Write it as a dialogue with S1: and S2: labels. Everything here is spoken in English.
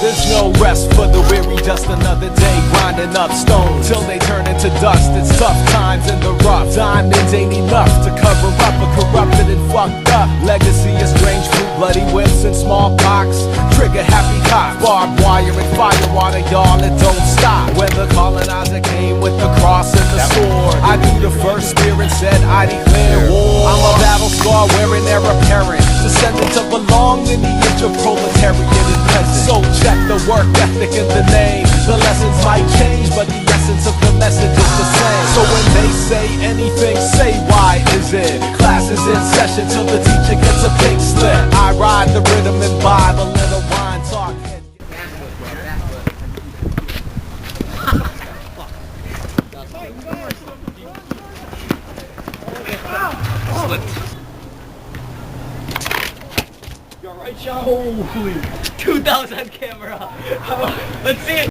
S1: There's no rest for the weary, just another day grinding up stone till they turn into dust. It's tough times in the rough. Diamonds ain't enough to cover up a corrupted and fucked up legacy of strange fruit, bloody whips and smallpox. Trigger happy cops, barbed wire and fire water, y'all, it don't stop. When the colonizer came with the cross and the sword, I threw the first spear and said I declare war. I'm a battle scar wearing their apparent, descendant of a long lineage of proletariat and peasant. So check the work ethic in the name. The lessons might change, but the essence of the message is the same. So when they say anything, say why is it? Class is in session till the teacher gets a pink slip. I ride the rhythm and vibe, a little wine talk.
S2: You're right, Sean. Holy 2,000 camera. Let's see it.